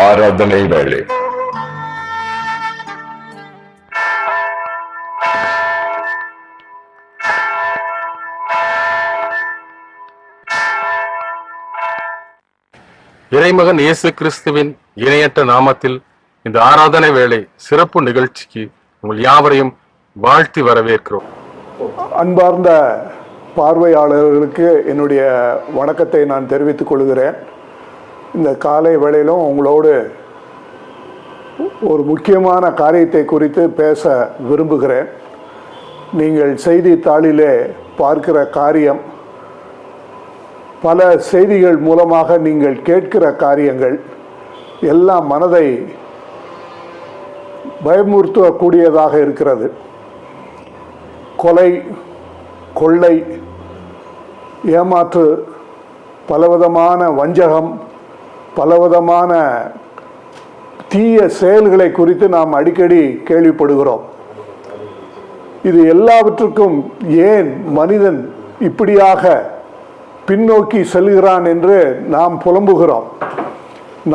ஆராதனை வேளை. இறைமகன் இயேசு கிறிஸ்துவின் இணையற்ற நாமத்தில் இந்த ஆராதனை வேளை சிறப்பு நிகழ்ச்சிக்கு உங்கள் யாவரையும் வாழ்த்தி வரவேற்கிறோம். அன்பார்ந்த பார்வையாளர்களுக்கு என்னுடைய வணக்கத்தை நான் தெரிவித்துக் கொள்கிறேன். இந்த காலை வேளையிலும் உங்களோடு ஒரு முக்கியமான காரியத்தை குறித்து பேச விரும்புகிறேன். நீங்கள் செய்தித்தாளிலே பார்க்கிற காரியம், பல செய்திகள் மூலமாக நீங்கள் கேட்கிற காரியங்கள் எல்லாம் மனதை பயமுறுத்தக்கூடியதாக இருக்கிறது. கொலை, கொள்ளை, ஏமாற்று, பலவிதமான வஞ்சகம், பலவிதமான தீய செயல்களை குறித்து நாம் அடிக்கடி கேள்விப்படுகிறோம். இது எல்லாவற்றுக்கும் ஏன் மனிதன் இப்படியாக பின்னோக்கி செல்கிறான் என்று நாம் புலம்புகிறோம்.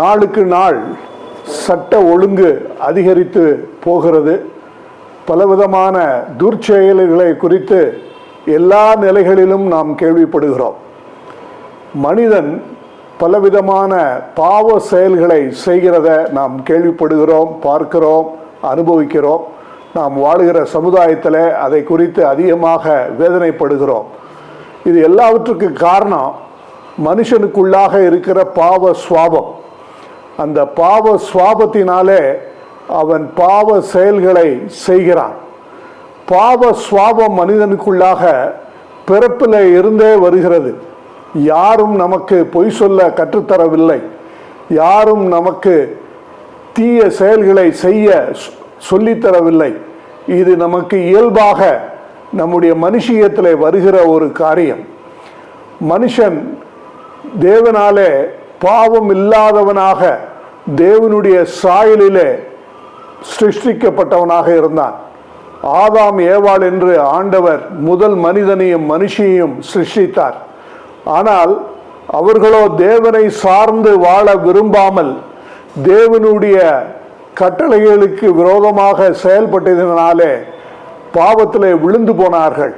நாளுக்கு நாள் சட்ட ஒழுங்கு அதிகரித்து போகிறது. பலவிதமான துர்ச்செயல்களை குறித்து எல்லா நிலைகளிலும் நாம் கேள்விப்படுகிறோம். மனிதன் பலவிதமான பாவ செயல்களை செய்கிறத நாம் கேள்விப்படுகிறோம், பார்க்கிறோம், அனுபவிக்கிறோம். நாம் வாழுகிற சமுதாயத்தில் அதை குறித்து அதிகமாக வேதனைப்படுகிறோம். இது எல்லாவற்றுக்கு காரணம் மனுஷனுக்குள்ளாக இருக்கிற பாவ சுவாபம். அந்த பாவ சுவாபத்தினாலே அவன் பாவ செயல்களை செய்கிறான். பாவ சுவாபம் மனிதனுக்குள்ளாக பிறப்பில் இருந்தே வருகிறது. யாரும் நமக்கு பொய் சொல்ல கற்றுத்தரவில்லை. யாரும் நமக்கு தீய செயல்களை செய்ய சொல்லித்தரவில்லை. இது நமக்கு இயல்பாக நம்முடைய மனுஷியத்தில் வருகிற ஒரு காரியம். மனுஷன் தேவனாலே பாவம் இல்லாதவனாக தேவனுடைய சாயலிலே சிருஷ்டிக்கப்பட்டவனாக இருந்தான். ஆதாம் ஏவாள் என்று ஆண்டவர் முதல் மனிதனையும் மனுஷியையும் சிருஷ்டித்தார். ஆனால் அவர்களோ தேவனை சார்ந்து வாழ விரும்பாமல் தேவனுடைய கட்டளைகளுக்கு விரோதமாக செயல்பட்டதினாலே பாவத்திலே விழுந்து போனார்கள்.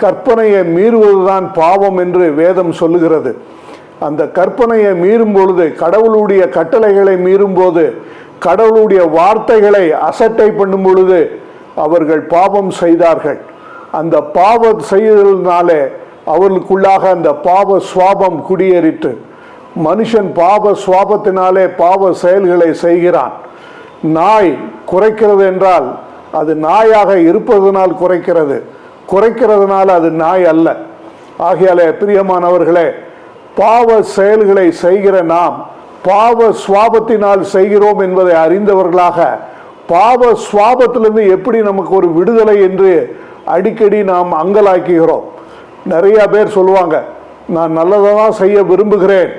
கற்பனையை மீறுவதுதான் பாவம் என்று வேதம் சொல்லுகிறது. அந்த கற்பனையை மீறும் பொழுது, கடவுளுடைய கட்டளைகளை மீறும் போது, கடவுளுடைய வார்த்தைகளை அசட்டை பண்ணும் பொழுது அவர்கள் பாவம் செய்தார்கள். அந்த பாவம் செய்ததினாலே அவர்களுக்குள்ளாக அந்த பாவ சுவாபம் குடியேறிட்டு மனுஷன் பாவ சுவாபத்தினாலே பாவ செயல்களை செய்கிறான். நாய் குறைக்கிறது என்றால் அது நாயாக இருப்பதனால் குறைக்கிறது, குறைக்கிறதுனால அது நாய் அல்ல. ஆகையாலே பிரியமானவர்களே, பாவ செயல்களை செய்கிற நாம் பாவ சுவாபத்தினால் செய்கிறோம் என்பதை அறிந்தவர்களாக பாவ சுவாபத்திலிருந்து எப்படி நமக்கு ஒரு விடுதலை என்று அடிக்கடி நாம் அங்கலாக்குகிறோம். நிறைய பேர் சொல்லுவாங்க, நான் நல்லதான் செய்ய விரும்புகிறேன்,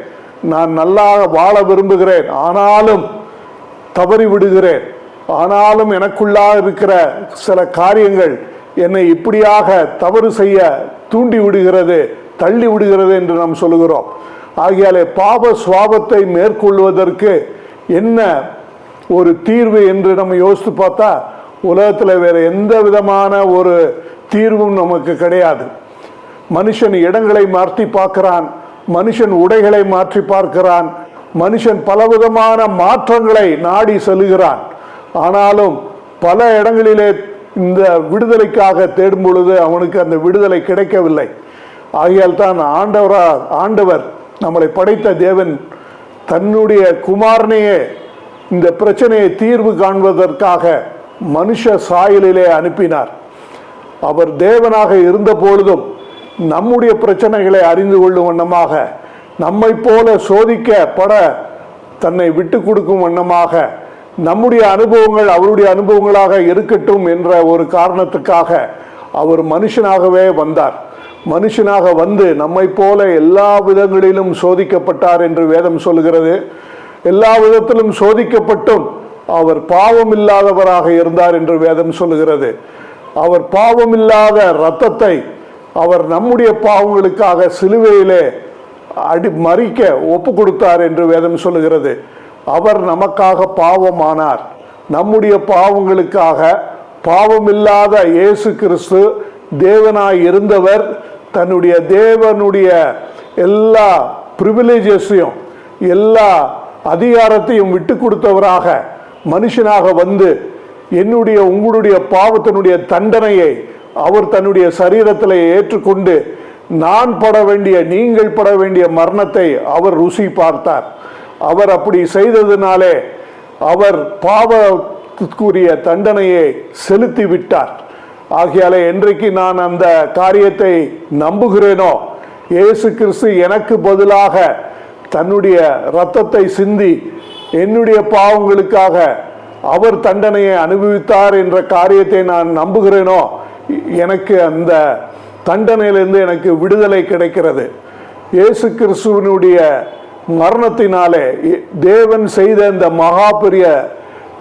நான் நல்லா வாழ விரும்புகிறேன், ஆனாலும் தவறி விடுகிறேன், ஆனாலும் எனக்குள்ளாக இருக்கிற சில காரியங்கள் என்னை இப்படியாக தவறு செய்ய தூண்டி விடுகிறது, தள்ளி விடுகிறது என்று நாம் சொல்லுகிறோம். ஆகையாலே பாவ சுவாபத்தை மேற்கொள்வதற்கு என்ன ஒரு தீர்வு என்று நம்ம யோசித்து பார்த்தா உலகத்தில் வேற எந்த விதமான ஒரு தீர்வும் நமக்கு கிடையாது. மனுஷன் இடங்களை மாற்றி பார்க்கிறான், மனுஷன் உடைகளை மாற்றி பார்க்கிறான், மனுஷன் பலவிதமான மாற்றங்களை நாடி செல்கிறான். ஆனாலும் பல இடங்களிலே இந்த விடுதலைக்காக தேடும் பொழுது அவனுக்கு அந்த விடுதலை கிடைக்கவில்லை. ஆகையால் தான் ஆண்டவர் நம்மளை படைத்த தேவன் தன்னுடைய குமாரனையே இந்த பிரச்சனையை தீர்வு காண்பதற்காக மனுஷ சாயலிலே அனுப்பினார். அவர் தேவனாக இருந்த பொழுதும் நம்முடைய பிரச்சனைகளை அறிந்து கொள்ளும் வண்ணமாக, நம்மை போல சோதிக்கப்பட தன்னை விட்டு கொடுக்கும் வண்ணமாக, நம்முடைய அனுபவங்கள் அவருடைய அனுபவங்களாக இருக்கட்டும் என்ற ஒரு காரணத்துக்காக அவர் மனுஷனாகவே வந்தார். மனுஷனாக வந்து நம்மை போல எல்லா விதங்களிலும் சோதிக்கப்பட்டார் என்று வேதம் சொல்கிறது. எல்லா விதத்திலும் சோதிக்கப்பட்டும் அவர் பாவம் இல்லாதவராக இருந்தார் என்று வேதம் சொல்லுகிறது. அவர் பாவம் இல்லாத இரத்தத்தை அவர் நம்முடைய பாவங்களுக்காக சிலுவையிலே மறிக்க ஒப்பு கொடுத்தார் என்று வேதம் சொல்லுகிறது. அவர் நமக்காக பாவமானார். நம்முடைய பாவங்களுக்காக பாவமில்லாத இயேசு கிறிஸ்து தேவனாய் இருந்தவர் தன்னுடைய தேவனுடைய எல்லா பிரிவிலேஜஸையும் எல்லா அதிகாரத்தையும் விட்டு கொடுத்தவராக மனுஷனாக வந்து என்னுடைய உங்களுடைய பாவத்தினுடைய தண்டனையை அவர் தன்னுடைய சரீரத்தில் ஏற்றுக்கொண்டு நான் பட வேண்டிய நீங்கள் பட வேண்டிய மரணத்தை அவர் ருசி பார்த்தார். அவர் அப்படி செய்ததினாலே அவர் பாவத்துக்குரிய தண்டனையை செலுத்தி விட்டார். ஆகையாலே என்றைக்கு நான் அந்த காரியத்தை நம்புகிறேனோ, இயேசு கிறிஸ்து எனக்கு பதிலாக தன்னுடைய இரத்தத்தை சிந்தி என்னுடைய பாவங்களுக்காக அவர் தண்டனையை அனுபவித்தார் என்ற காரியத்தை நான் நம்புகிறேனோ, எனக்கு அந்த தண்டனையிலிருந்து எனக்கு விடுதலை கிடைக்கிறது. இயேசு கிறிஸ்துவனுடைய மரணத்தினாலே, தேவன் செய்த இந்த மகா பெரிய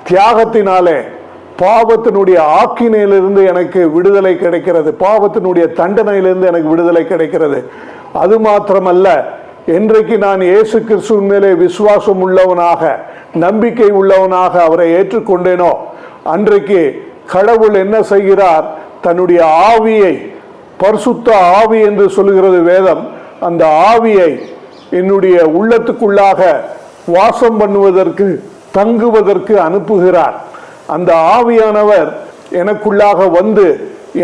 தியாகத்தினாலே பாவத்தினுடைய ஆக்கினையிலிருந்து எனக்கு விடுதலை கிடைக்கிறது. பாவத்தினுடைய தண்டனையிலிருந்து எனக்கு விடுதலை கிடைக்கிறது. அது மாத்திரமல்ல, என்றைக்கு நான் இயேசு கிறிஸ்துவின் மேலே விசுவாசம் உள்ளவனாக நம்பிக்கை உள்ளவனாக அவரை ஏற்றுக்கொண்டேனோ, அன்றைக்கு கடவுள் என்ன செய்கிறார்? தன்னுடைய ஆவியை, பரிசுத்த ஆவி என்று சொல்லுகிறது வேதம், அந்த ஆவியை என்னுடைய உள்ளத்துக்குள்ளாக வாசம் பண்ணுவதற்கு தங்குவதற்கு அனுப்புகிறார். அந்த ஆவியானவர் எனக்குள்ளாக வந்து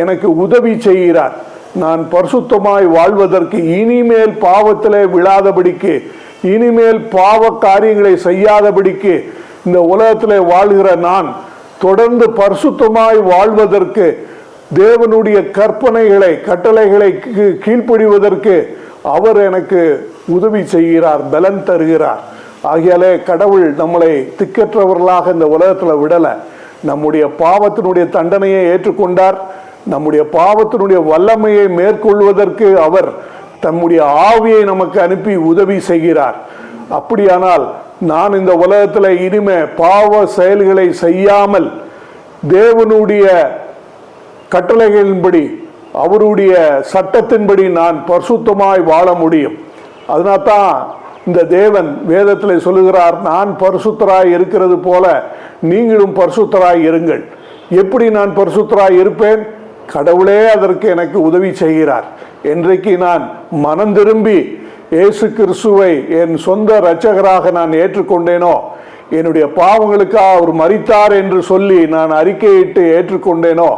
எனக்கு உதவி செய்கிறார். நான் பரிசுத்தமாய் வாழ்வதற்கு, இனிமேல் பாவத்திலே விழாதபடிக்கு, இனிமேல் பாவ காரியங்களை செய்யாதபடிக்கு இந்த உலகத்திலே வாழ்கிற நான் தொடர்ந்து பரிசுத்தமாய் வாழ்வதற்கு, தேவனுடைய கற்பனைகளை கட்டளைகளை கீழ்ப்படிவதற்கு அவர் எனக்கு உதவி செய்கிறார், பலன் தருகிறார். ஆகையாலே கடவுள் நம்மளை திக்கற்றவர்களாக இந்த உலகத்தில் விடலை. நம்முடைய பாவத்தினுடைய தண்டனையை ஏற்றுக்கொண்டார். நம்முடைய பாவத்தினுடைய வல்லமையை மேற்கொள்வதற்கு அவர் தம்முடைய ஆவியை நமக்கு அனுப்பி உதவி செய்கிறார். அப்படியானால் நான் இந்த உலகத்தில் இனிமே பாவ செயல்களை செய்யாமல் தேவனுடைய கட்டளைகளின்படி, அவருடைய சட்டத்தின்படி நான் பரிசுத்தமாய் வாழ முடியும். அதனால்தான் இந்த தேவன் வேதத்தில் சொல்லுகிறார், நான் பரிசுத்தராய் இருக்கிறது போல நீங்களும் பரிசுத்தராய் இருங்கள். எப்படி நான் பரிசுத்தராய் இருப்பேன்? கடவுளே அதற்கு எனக்கு உதவி செய்கிறார். என்றைக்கு நான் மனம் திரும்பி இயேசு கிறிஸ்துவை என் சொந்த இரட்சகராக நான் ஏற்றுக்கொண்டேனோ, என்னுடைய பாவங்களுக்காக அவர் மரித்தார் என்று சொல்லி நான் அறிக்கையிட்டு ஏற்றுக்கொண்டேனோ,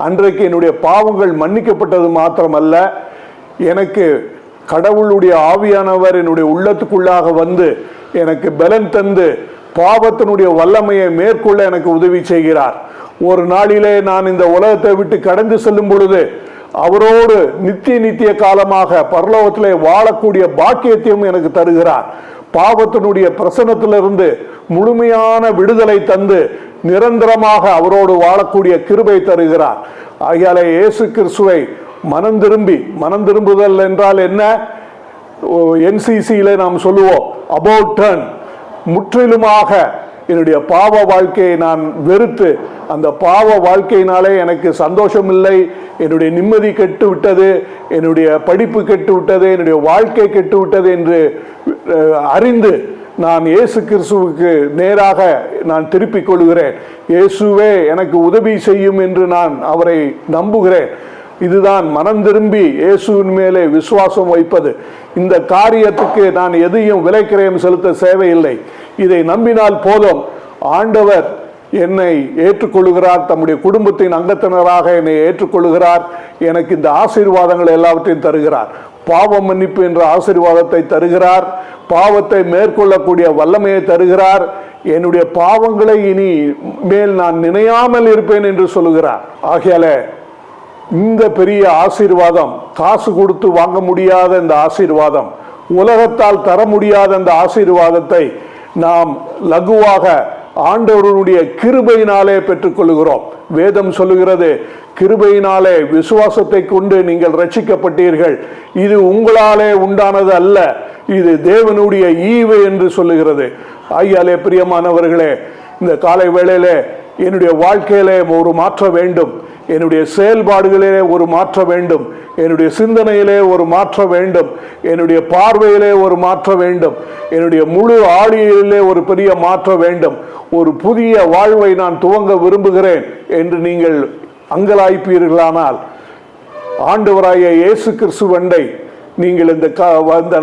அன்றைக்கு என்னுடைய பாவங்கள் மன்னிக்கப்பட்டது மாத்திரமல்ல, எனக்கு கடவுளுடைய ஆவியானவர் என்னுடைய உள்ளத்துக்குள்ளாக வந்து எனக்கு பலன் தந்து பாவத்தினுடைய வல்லமையை மேற்கொள்ள எனக்கு உதவி செய்கிறார். ஒரு நாளிலே நான் இந்த உலகத்தை விட்டு கடந்து செல்லும் பொழுது அவரோடு நித்திய காலமாக பரலோகத்திலே வாழக்கூடிய பாக்கியத்தையும் எனக்கு தருகிறார். பாவத்தினுடைய பிரசனத்திலிருந்து முழுமையான விடுதலை தந்து நிரந்தரமாக அவரோடு வாழக்கூடிய கிருபை தருகிறார். ஆகையாலே இயேசு கிறிஸ்துவை மனம் திரும்புதல் என்றால் என்ன? NCCயில நாம் சொல்லுவோம் அபவுட் டர்ன், முற்றிலுமாக என்னுடைய பாவ வாழ்க்கையை நான் வெறுத்து, அந்த பாவ வாழ்க்கையினாலே எனக்கு சந்தோஷம் இல்லை, என்னுடைய நிம்மதி கெட்டு விட்டது, என்னுடைய படிப்பு கெட்டு விட்டது, என்னுடைய வாழ்க்கை கெட்டு விட்டது என்று அறிந்து நான் இயேசு கிறிஸ்துவுக்கு நேராக நான் திருப்பிக் கொள்கிறேன். இயேசுவே எனக்கு உதவி செய்யும் என்று நான் அவரை நம்புகிறேன். இதுதான் மனம் திரும்பி இயேசுவின் மேலே விசுவாசம் வைப்பது. இந்த காரியத்துக்கு நான் எதையும் விலைக்கிரயம் செலுத்த தேவையில்லை. இதை நம்பினால் போதும், ஆண்டவர் என்னை ஏற்றுக்கொள்கிறார், தம்முடைய குடும்பத்தின் அங்கத்தினராக என்னை ஏற்றுக்கொள்கிறார், எனக்கு இந்த ஆசீர்வாதங்கள் எல்லாவற்றையும் தருகிறார். பாவ மன்னிப்பு என்ற ஆசீர்வாதத்தை தருகிறார், பாவத்தை மேற்கொள்ளக்கூடிய வல்லமையை தருகிறார், என்னுடைய பாவங்களை இனி மேல் நான் நினையாமல் இருப்பேன் என்று சொல்லுகிறார். ஆகையால இந்த பெரிய ஆசீர்வாதம், காசு கொடுத்து வாங்க முடியாத இந்த ஆசீர்வாதம், உலகத்தால் தர முடியாத இந்த ஆசீர்வாதத்தை நாம் லகுவாக ஆண்டவருடைய கிருபையினாலே பெற்றுக்கொள்கிறோம். வேதம் சொல்லுகிறது, கிருபையினாலே விசுவாசத்தை கொண்டு நீங்கள் ரட்சிக்கப்பட்டீர்கள், இது உங்களாலே உண்டானது அல்ல, இது தேவனுடைய ஈவு என்று சொல்லுகிறது. ஆகையாலே பிரியமானவர்களே, இந்த காலை வேளையிலே என்னுடைய வாழ்க்கையிலே ஒரு மாற்றம் வேண்டும், என்னுடைய செயல்பாடுகளிலே ஒரு மாற்றம் வேண்டும், என்னுடைய சிந்தனையிலே ஒரு மாற்றம் வேண்டும், என்னுடைய பார்வையிலே ஒரு மாற்றம் வேண்டும், என்னுடைய முழு ஆளியிலே ஒரு பெரிய மாற்றம் வேண்டும், ஒரு புதிய வாழ்வை நான் துவங்க விரும்புகிறேன் என்று நீங்கள் அங்கலாய்ப்பீர்களானால் ஆண்டவராகிய இயேசு கிறிஸ்துவண்டை நீங்கள் இந்த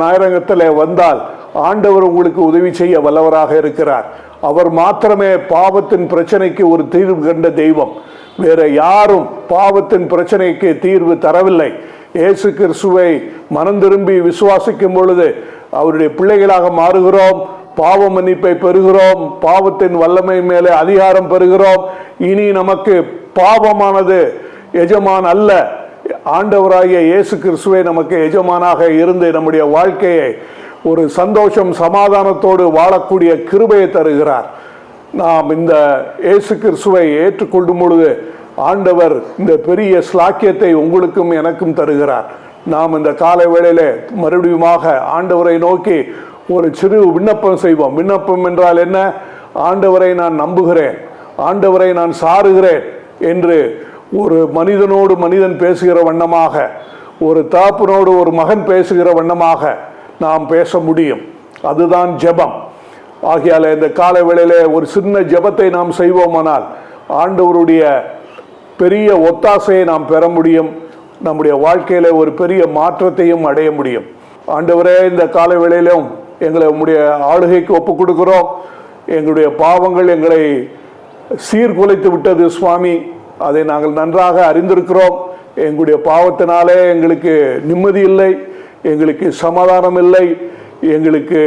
ஞாயிறகத்தில் வந்தால் ஆண்டவர் உங்களுக்கு உதவி செய்ய வல்லவராக இருக்கிறார். அவர் மாத்திரமே பாவத்தின் பிரச்சனைக்கு ஒரு தீர்வு கண்ட தெய்வம். வேற யாரும் பாவத்தின் பிரச்சனைக்கு தீர்வு தரவில்லை. இயேசு கிறிஸ்துவை மனம் திரும்பி விசுவாசிக்கும் பொழுது அவருடைய பிள்ளைகளாக மாறுகிறோம், பாவ மன்னிப்பை பெறுகிறோம், பாவத்தின் வல்லமை மேலே அதிகாரம் பெறுகிறோம். இனி நமக்கு பாவமானது எஜமான் அல்ல, ஆண்டவராகிய இயேசு கிறிஸ்துவை நமக்கு எஜமானாக இருந்து நம்முடைய வாழ்க்கையை ஒரு சந்தோஷம் சமாதானத்தோடு வாழக்கூடிய கிருபையை தருகிறார். நாம் இந்த இயேசு கிறிஸ்துவை ஏற்றுக்கொள்ளும் பொழுது ஆண்டவர் இந்த பெரிய ஸ்லாக்கியத்தை உங்களுக்கும் எனக்கும் தருகிறார். நாம் இந்த காலை வேளையிலே மறுபடியுமாக ஆண்டவரை நோக்கி ஒரு சிறு விண்ணப்பம் செய்வோம். விண்ணப்பம் என்றால் என்ன? ஆண்டவரை நான் நம்புகிறேன், ஆண்டவரை நான் சாருகிறேன் என்று ஒரு மனிதனோடு மனிதன் பேசுகிற வண்ணமாக, ஒரு தகப்பனோடு ஒரு மகன் பேசுகிற வண்ணமாக நாம் பேச முடியும். அதுதான் ஜெபம். ஆகையால இந்த காலை வேளையிலே ஒரு சின்ன ஜெபத்தை நாம் செய்வோமானால் ஆண்டவருடைய பெரிய ஒத்தாசையை நாம் பெற முடியும், நம்முடைய வாழ்க்கையில ஒரு பெரிய மாற்றத்தையும் அடைய முடியும். ஆண்டவரே, இந்த காலை வேளையிலும் எங்களை உம்முடைய ஆளுகைக்கு ஒப்பு கொடுக்கிறோம். எங்களுடைய பாவங்கள் எங்களை சீர்குலைத்து விட்டது சுவாமி, அதை நாங்கள் நன்றாக அறிந்திருக்கிறோம். எங்களுடைய பாவத்தினாலே எங்களுக்கு நிம்மதி இல்லை, எங்களுக்கு சமாதானம் இல்லை, எங்களுக்கு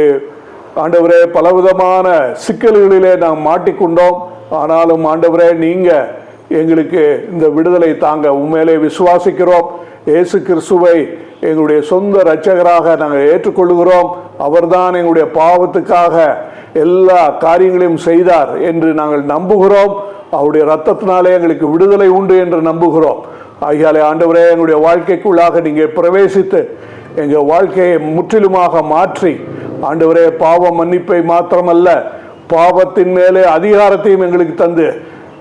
ஆண்டவரே பலவிதமான சிக்கல்களிலே நாம் மாட்டிக்கொண்டோம். ஆனாலும் ஆண்டவரே, நீங்க எங்களுக்கு இந்த விடுதலை தாங்க உண்மையிலே விசுவாசிக்கிறோம். இயேசு கிறிஸ்துவை எங்களுடைய சொந்த இரட்சகராக நாங்கள் ஏற்றுக்கொள்கிறோம். அவர்தான் எங்களுடைய பாவத்துக்காக எல்லா காரியங்களையும் செய்தார் என்று நாங்கள் நம்புகிறோம். அவருடைய இரத்தத்தினாலே எங்களுக்கு விடுதலை உண்டு என்று நம்புகிறோம். ஆகியாலே ஆண்டவரே, எங்களுடைய வாழ்க்கைக்குள்ளாக நீங்கள் பிரவேசித்து எங்கள் வாழ்க்கையை முற்றிலுமாக மாற்றி ஆண்டவரே, பாவ மன்னிப்பை மாத்திரமல்ல, பாவத்தின் மேலே அதிகாரத்தையும் எங்களுக்கு தந்து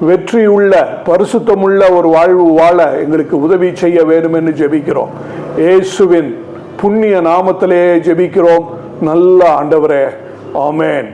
வெற்றியுள்ள பரிசுத்தமுள்ள ஒரு வாழ்வு வாழ எங்களுக்கு உதவி செய்ய வேண்டும் என்று ஜெபிக்கிறோம். இயேசுவின் புண்ணிய நாமத்திலே ஜெபிக்கிறோம் நல்ல ஆண்டவரே, ஆமென்.